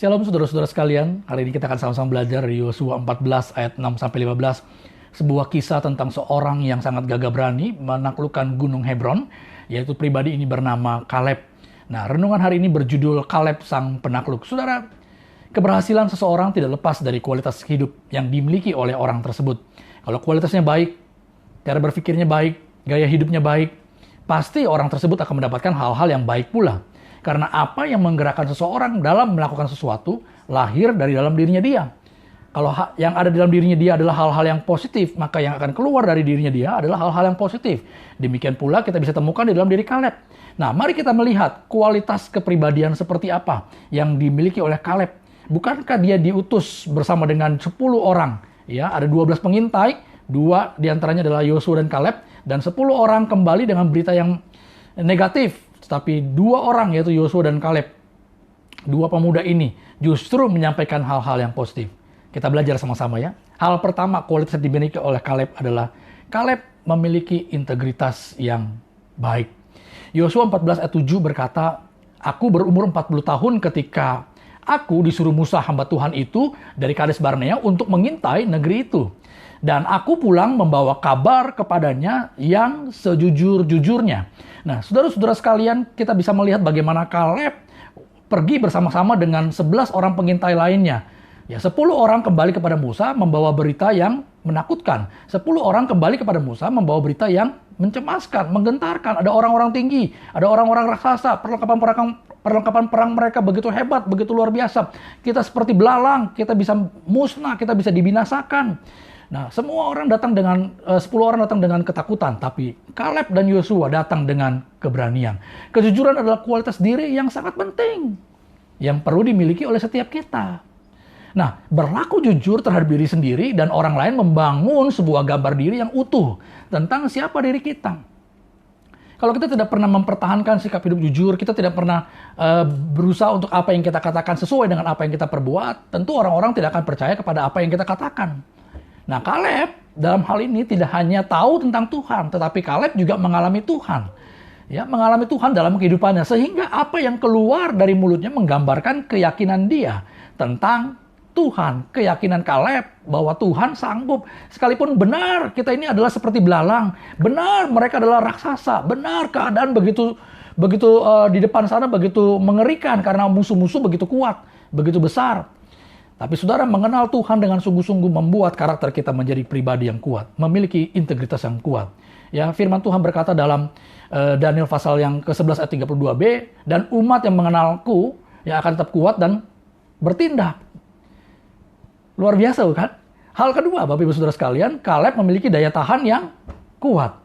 Shalom saudara-saudara sekalian, hari ini kita akan sama-sama belajar dari Yosua 14 ayat 6-15. Sebuah kisah tentang seorang yang sangat gagah berani menaklukkan gunung Hebron, yaitu pribadi ini bernama Kaleb. Nah, renungan hari ini berjudul Kaleb Sang Penakluk. Saudara, keberhasilan seseorang tidak lepas dari kualitas hidup yang dimiliki oleh orang tersebut. Kalau kualitasnya baik, cara berpikirnya baik, gaya hidupnya baik, pasti orang tersebut akan mendapatkan hal-hal yang baik pula. Karena apa yang menggerakkan seseorang dalam melakukan sesuatu lahir dari dalam dirinya dia. Kalau yang ada di dalam dirinya dia adalah hal-hal yang positif, maka yang akan keluar dari dirinya dia adalah hal-hal yang positif. Demikian pula kita bisa temukan di dalam diri Kaleb. Nah, mari kita melihat kualitas kepribadian seperti apa yang dimiliki oleh Kaleb. Bukankah dia diutus bersama dengan 10 orang? Ya, ada 12 pengintai, 2 diantaranya adalah Yosua dan Kaleb, dan 10 orang kembali dengan berita yang negatif. Tapi 2 orang, yaitu Yosua dan Kaleb, 2 pemuda ini justru menyampaikan hal-hal yang positif. Kita belajar sama-sama ya. Hal pertama kualitas yang dimiliki oleh Kaleb adalah Kaleb memiliki integritas yang baik. Yosua 14 ayat 7 berkata, "Aku berumur 40 tahun ketika aku disuruh Musa hamba Tuhan itu dari Kades Barnea untuk mengintai negeri itu. Dan aku pulang membawa kabar kepadanya yang sejujur-jujurnya." Nah, saudara-saudara sekalian, kita bisa melihat bagaimana Kaleb pergi bersama-sama dengan 11 orang pengintai lainnya. Ya, 10 orang kembali kepada Musa membawa berita yang menakutkan. 10 orang kembali kepada Musa membawa berita yang mencemaskan, menggentarkan. Ada orang-orang tinggi, ada orang-orang raksasa, perlengkapan perang mereka begitu hebat, begitu luar biasa. Kita seperti belalang, kita bisa musnah, kita bisa dibinasakan. Nah, semua orang datang dengan 10 orang datang dengan ketakutan, tapi Kaleb dan Yosua datang dengan keberanian. Kejujuran adalah kualitas diri yang sangat penting yang perlu dimiliki oleh setiap kita. Nah, berlaku jujur terhadap diri sendiri dan orang lain membangun sebuah gambar diri yang utuh tentang siapa diri kita. Kalau kita tidak pernah mempertahankan sikap hidup jujur, kita tidak pernah berusaha untuk apa yang kita katakan sesuai dengan apa yang kita perbuat, tentu orang-orang tidak akan percaya kepada apa yang kita katakan. Nah, Kaleb dalam hal ini tidak hanya tahu tentang Tuhan, tetapi Kaleb juga mengalami Tuhan. Ya, mengalami Tuhan dalam kehidupannya, sehingga apa yang keluar dari mulutnya menggambarkan keyakinan dia tentang Tuhan, keyakinan Kaleb bahwa Tuhan sanggup. Sekalipun benar kita ini adalah seperti belalang, benar mereka adalah raksasa, benar keadaan begitu di depan sana begitu mengerikan karena musuh-musuh begitu kuat, begitu besar. Tapi saudara, mengenal Tuhan dengan sungguh-sungguh membuat karakter kita menjadi pribadi yang kuat, memiliki integritas yang kuat. Ya, firman Tuhan berkata dalam Daniel pasal yang ke-11 ayat 32b, "Dan umat yang mengenalku yang akan tetap kuat dan bertindak." Luar biasa bukan? Hal kedua, Bapak Ibu Saudara sekalian, Kaleb memiliki daya tahan yang kuat.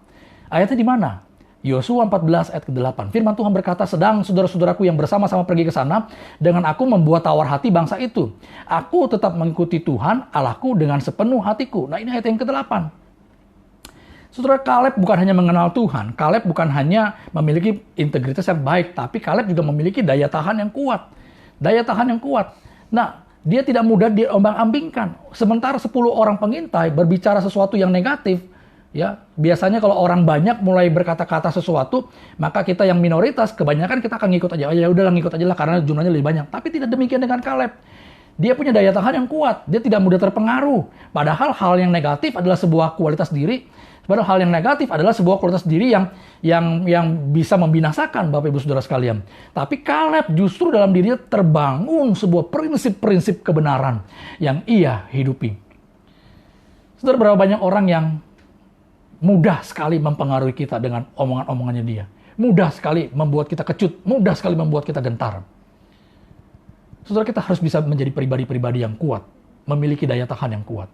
Ayatnya di mana? Yosua 14 ayat ke-8. Firman Tuhan berkata, "Sedang saudara-saudaraku yang bersama-sama pergi ke sana, dengan aku membuat tawar hati bangsa itu. Aku tetap mengikuti Tuhan Allahku dengan sepenuh hatiku." Nah, ini ayat yang ke-8. Saudara, Kaleb bukan hanya mengenal Tuhan, Kaleb bukan hanya memiliki integritas yang baik, tapi Kaleb juga memiliki daya tahan yang kuat. Daya tahan yang kuat. Nah, dia tidak mudah diombang-ambingkan. Sementara 10 orang pengintai berbicara sesuatu yang negatif, ya, biasanya kalau orang banyak mulai berkata-kata sesuatu, maka kita yang minoritas, kebanyakan kita akan ngikut aja. Oh ya udahlah, ngikut aja lah karena jumlahnya lebih banyak. Tapi tidak demikian dengan Kaleb. Dia punya daya tahan yang kuat. Dia tidak mudah terpengaruh. Padahal hal yang negatif adalah sebuah kualitas diri. Padahal hal yang negatif adalah sebuah kualitas diri yang bisa membinasakan, Bapak Ibu Saudara sekalian. Tapi Kaleb justru dalam dirinya terbangun sebuah prinsip-prinsip kebenaran yang ia hidupi. Saudara, berapa banyak orang yang mudah sekali mempengaruhi kita dengan omongan-omongannya dia. Mudah sekali membuat kita kecut. Mudah sekali membuat kita gentar. Saudara, kita harus bisa menjadi pribadi-pribadi yang kuat. Memiliki daya tahan yang kuat.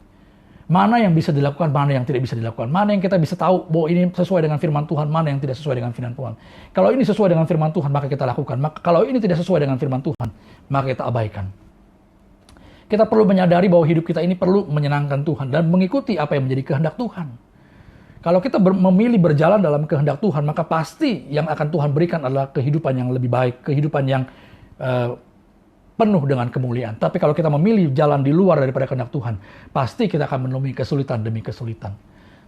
Mana yang bisa dilakukan, mana yang tidak bisa dilakukan. Mana yang kita bisa tahu bahwa ini sesuai dengan firman Tuhan, mana yang tidak sesuai dengan firman Tuhan. Kalau ini sesuai dengan firman Tuhan, maka kita lakukan. Kalau ini tidak sesuai dengan firman Tuhan, maka kita abaikan. Kita perlu menyadari bahwa hidup kita ini perlu menyenangkan Tuhan dan mengikuti apa yang menjadi kehendak Tuhan. Kalau kita memilih berjalan dalam kehendak Tuhan, maka pasti yang akan Tuhan berikan adalah kehidupan yang lebih baik, kehidupan yang penuh dengan kemuliaan. Tapi kalau kita memilih jalan di luar daripada kehendak Tuhan, pasti kita akan menemui kesulitan demi kesulitan.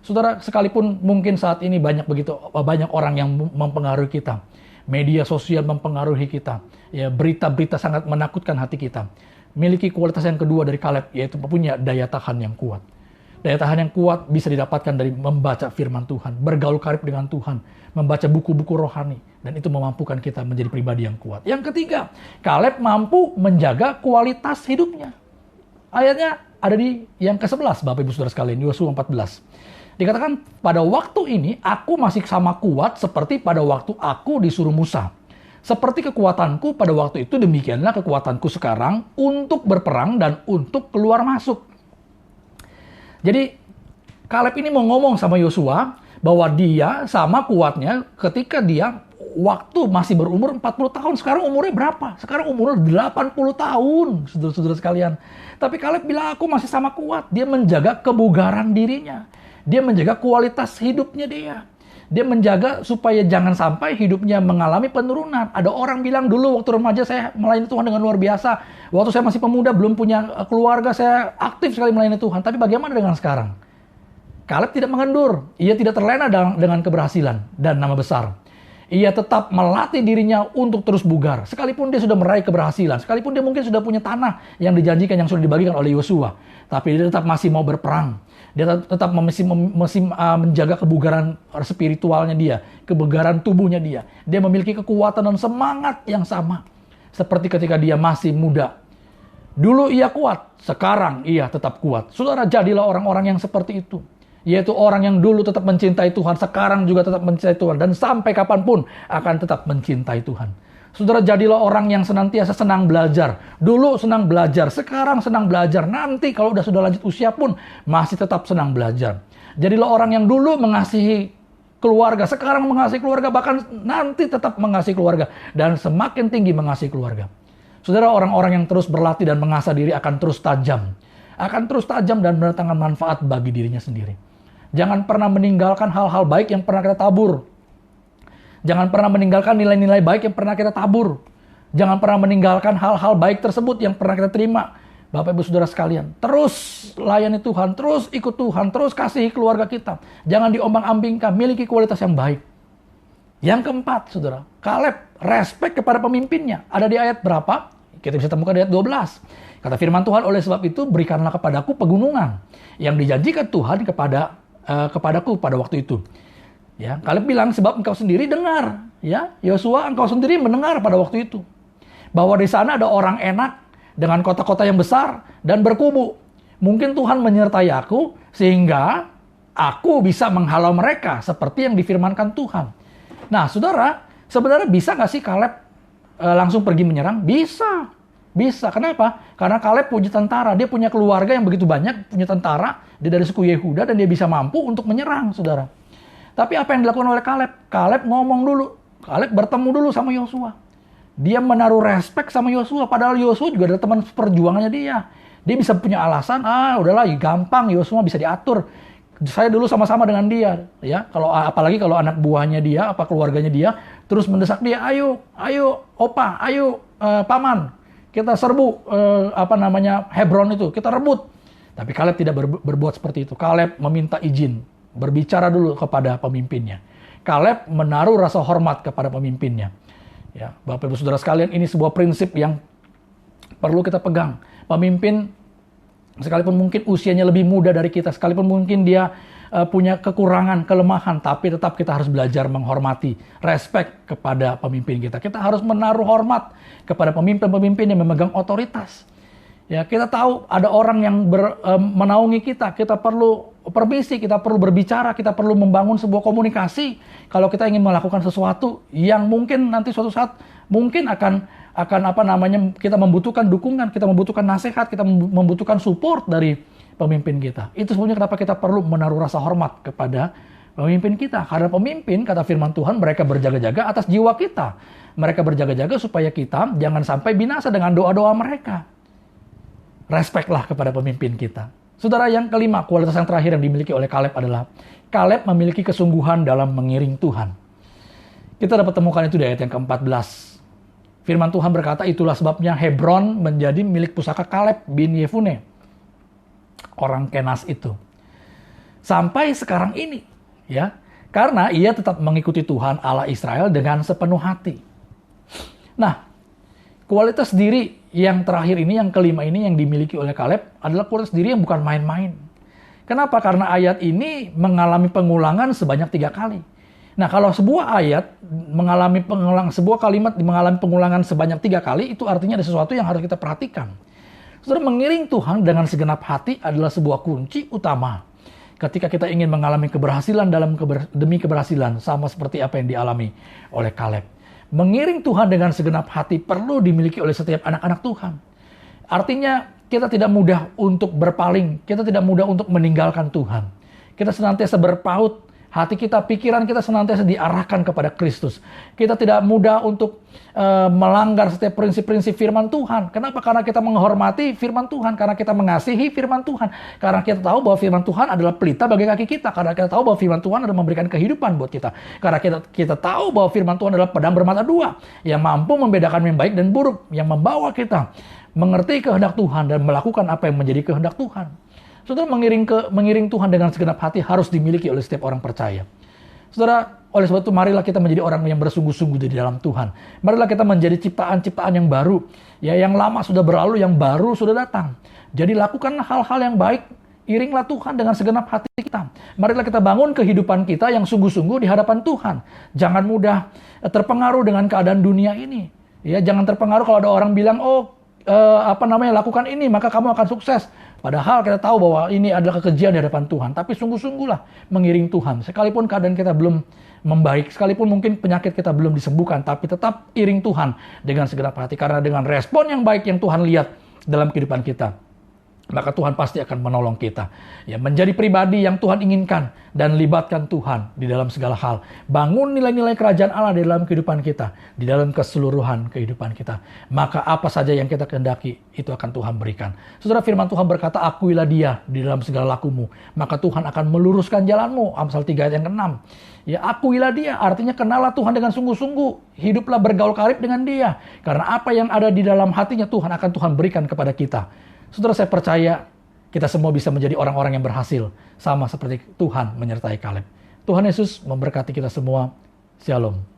Saudara, sekalipun mungkin saat ini banyak orang yang mempengaruhi kita, Media sosial mempengaruhi kita. Ya, berita-berita sangat menakutkan hati kita. Miliki kualitas yang kedua dari Kaleb, yaitu punya daya tahan yang kuat. Daya tahan yang kuat bisa didapatkan dari membaca firman Tuhan, bergaul karib dengan Tuhan, membaca buku-buku rohani, dan itu memampukan kita menjadi pribadi yang kuat. Yang ketiga, Kaleb mampu menjaga kualitas hidupnya. Ayatnya ada di yang ke-11, Bapak Ibu Saudara sekalian, Yosua 14. Dikatakan, pada waktu ini aku masih sama kuat seperti pada waktu aku disuruh Musa. Seperti kekuatanku pada waktu itu, demikianlah kekuatanku sekarang untuk berperang dan untuk keluar masuk. Jadi Kaleb ini mau ngomong sama Yosua bahwa dia sama kuatnya ketika dia waktu masih berumur 40 tahun. Sekarang umurnya berapa? Sekarang umurnya 80 tahun, saudara-saudara sekalian. Tapi Kaleb bilang aku masih sama kuat. Dia menjaga kebugaran dirinya. Dia menjaga kualitas hidupnya dia. Dia menjaga supaya jangan sampai hidupnya mengalami penurunan. Ada orang bilang dulu waktu remaja saya melayani Tuhan dengan luar biasa. Waktu saya masih pemuda belum punya keluarga saya aktif sekali melayani Tuhan. Tapi bagaimana dengan sekarang? Kaleb tidak mengendur. Ia tidak terlena dengan keberhasilan dan nama besar. Ia tetap melatih dirinya untuk terus bugar. Sekalipun dia sudah meraih keberhasilan. Sekalipun dia mungkin sudah punya tanah yang dijanjikan, yang sudah dibagikan oleh Yosua. Tapi dia tetap masih mau berperang. Dia tetap masih menjaga kebugaran spiritualnya dia. Kebugaran tubuhnya dia. Dia memiliki kekuatan dan semangat yang sama. Seperti ketika dia masih muda. Dulu ia kuat. Sekarang ia tetap kuat. Saudara, jadilah orang-orang yang seperti itu. Yaitu orang yang dulu tetap mencintai Tuhan. Sekarang juga tetap mencintai Tuhan. Dan sampai kapanpun akan tetap mencintai Tuhan. Saudara, jadilah orang yang senantiasa senang belajar. Dulu senang belajar, sekarang senang belajar. Nanti kalau sudah lanjut usia pun masih tetap senang belajar. Jadilah orang yang dulu mengasihi keluarga, sekarang mengasihi keluarga, bahkan nanti tetap mengasihi keluarga. Dan semakin tinggi mengasihi keluarga. Saudara, orang-orang yang terus berlatih dan mengasah diri akan terus tajam. Akan terus tajam dan mendatangkan manfaat bagi dirinya sendiri. Jangan pernah meninggalkan hal-hal baik yang pernah kita tabur. Jangan pernah meninggalkan nilai-nilai baik yang pernah kita tabur. Jangan pernah meninggalkan hal-hal baik tersebut yang pernah kita terima. Bapak Ibu Saudara sekalian, terus layani Tuhan, terus ikut Tuhan, terus kasihi keluarga kita. Jangan diombang-ambingkan, miliki kualitas yang baik. Yang keempat, Saudara, Kaleb respect kepada pemimpinnya. Ada di ayat berapa? Kita bisa temukan di ayat 12. Kata firman Tuhan, oleh sebab itu berikanlah kepadaku pegunungan yang dijanjikan Tuhan kepadaku pada waktu itu. Ya, Kaleb bilang sebab engkau sendiri dengar, ya, Yosua engkau sendiri mendengar pada waktu itu bahwa di sana ada orang enak dengan kota-kota yang besar dan berkubu. Mungkin Tuhan menyertai aku sehingga aku bisa menghalau mereka seperti yang difirmankan Tuhan. Nah, Saudara, sebenarnya bisa nggak sih Kaleb langsung pergi menyerang? Bisa. Bisa. Kenapa? Karena Kaleb punya tentara, dia punya keluarga yang begitu banyak, punya tentara, dia dari suku Yehuda dan dia bisa mampu untuk menyerang, Saudara. Tapi apa yang dilakukan oleh Kaleb? Kaleb ngomong dulu. Kaleb bertemu dulu sama Yosua. Dia menaruh respek sama Yosua. Padahal Yosua juga ada teman perjuangannya dia. Dia bisa punya alasan, udahlah gampang, Yosua bisa diatur. Saya dulu sama-sama dengan dia. Ya, apalagi kalau anak buahnya dia, apa keluarganya dia, terus mendesak dia, ayo, opa, ayo, paman. Kita serbu, Hebron itu, kita rebut. Tapi Kaleb tidak berbuat seperti itu. Kaleb meminta izin. Berbicara dulu kepada pemimpinnya. Kaleb menaruh rasa hormat kepada pemimpinnya. Ya, Bapak Ibu Saudara sekalian, ini sebuah prinsip yang perlu kita pegang. Pemimpin, sekalipun mungkin usianya lebih muda dari kita, sekalipun mungkin dia punya kekurangan, kelemahan, tapi tetap kita harus belajar menghormati, respect kepada pemimpin kita. Kita harus menaruh hormat kepada pemimpin-pemimpin yang memegang otoritas. Ya, kita tahu ada orang yang menaungi kita. Kita perlu permisi, kita perlu berbicara, kita perlu membangun sebuah komunikasi. Kalau kita ingin melakukan sesuatu yang mungkin nanti suatu saat mungkin akan kita membutuhkan dukungan, kita membutuhkan nasihat, kita membutuhkan support dari pemimpin kita. Itu sebenarnya kenapa kita perlu menaruh rasa hormat kepada pemimpin kita. Karena pemimpin, kata firman Tuhan, mereka berjaga-jaga atas jiwa kita. Mereka berjaga-jaga supaya kita jangan sampai binasa dengan doa-doa mereka. Respeklah kepada pemimpin kita. Saudara, yang kelima, kualitas yang terakhir yang dimiliki oleh Kaleb adalah Kaleb memiliki kesungguhan dalam mengiring Tuhan. Kita dapat temukan itu di ayat yang ke-14. Firman Tuhan berkata, itulah sebabnya Hebron menjadi milik pusaka Kaleb bin Yefune, orang Kenas itu. Sampai sekarang ini, ya, Karena ia tetap mengikuti Tuhan Allah Israel dengan sepenuh hati. Nah, kualitas diri yang terakhir ini, yang kelima ini yang dimiliki oleh Kaleb adalah kualitas diri yang bukan main-main. Kenapa? Karena ayat ini mengalami pengulangan sebanyak 3 kali. Nah, kalau sebuah ayat sebuah kalimat mengalami pengulangan sebanyak 3 kali, itu artinya ada sesuatu yang harus kita perhatikan. Saudara, mengiring Tuhan dengan segenap hati adalah sebuah kunci utama ketika kita ingin mengalami keberhasilan demi keberhasilan, sama seperti apa yang dialami oleh Kaleb. Mengiring Tuhan dengan segenap hati perlu dimiliki oleh setiap anak-anak Tuhan. Artinya kita tidak mudah untuk berpaling, kita tidak mudah untuk meninggalkan Tuhan. Kita senantiasa berpaut, hati kita, pikiran kita senantiasa diarahkan kepada Kristus. Kita tidak mudah untuk melanggar setiap prinsip-prinsip firman Tuhan. Kenapa? Karena kita menghormati firman Tuhan, karena kita mengasihi firman Tuhan, karena kita tahu bahwa firman Tuhan adalah pelita bagi kaki kita, karena kita tahu bahwa firman Tuhan adalah memberikan kehidupan buat kita, karena kita tahu bahwa firman Tuhan adalah pedang bermata dua yang mampu membedakan yang baik dan buruk, yang membawa kita mengerti kehendak Tuhan dan melakukan apa yang menjadi kehendak Tuhan. Saudara, mengiring Tuhan dengan segenap hati harus dimiliki oleh setiap orang percaya. Saudara, oleh sebab itu marilah kita menjadi orang yang bersungguh-sungguh di dalam Tuhan. Marilah kita menjadi ciptaan-ciptaan yang baru. Ya, yang lama sudah berlalu, yang baru sudah datang. Jadi lakukan hal-hal yang baik, iringlah Tuhan dengan segenap hati kita. Marilah kita bangun kehidupan kita yang sungguh-sungguh di hadapan Tuhan. Jangan mudah terpengaruh dengan keadaan dunia ini. Ya, jangan terpengaruh kalau ada orang bilang, lakukan ini maka kamu akan sukses. Padahal kita tahu bahwa ini adalah kekejian di hadapan Tuhan. Tapi sungguh-sungguhlah mengiring Tuhan. Sekalipun keadaan kita belum membaik, sekalipun mungkin penyakit kita belum disembuhkan, tapi tetap iring Tuhan dengan segenap hati. Karena dengan respon yang baik yang Tuhan lihat dalam kehidupan kita, maka Tuhan pasti akan menolong kita. Ya, menjadi pribadi yang Tuhan inginkan dan libatkan Tuhan di dalam segala hal. Bangun nilai-nilai kerajaan Allah di dalam kehidupan kita, di dalam keseluruhan kehidupan kita. Maka apa saja yang kita kehendaki, itu akan Tuhan berikan. Saudara, firman Tuhan berkata, akuilah dia di dalam segala lakumu, maka Tuhan akan meluruskan jalanmu. Amsal 3 ayat yang ke-6. Ya, akuilah dia, artinya kenalah Tuhan dengan sungguh-sungguh. Hiduplah bergaul karib dengan dia. Karena apa yang ada di dalam hatinya Tuhan akan Tuhan berikan kepada kita. Saudara, saya percaya kita semua bisa menjadi orang-orang yang berhasil. Sama seperti Tuhan menyertai Kaleb. Tuhan Yesus memberkati kita semua. Shalom.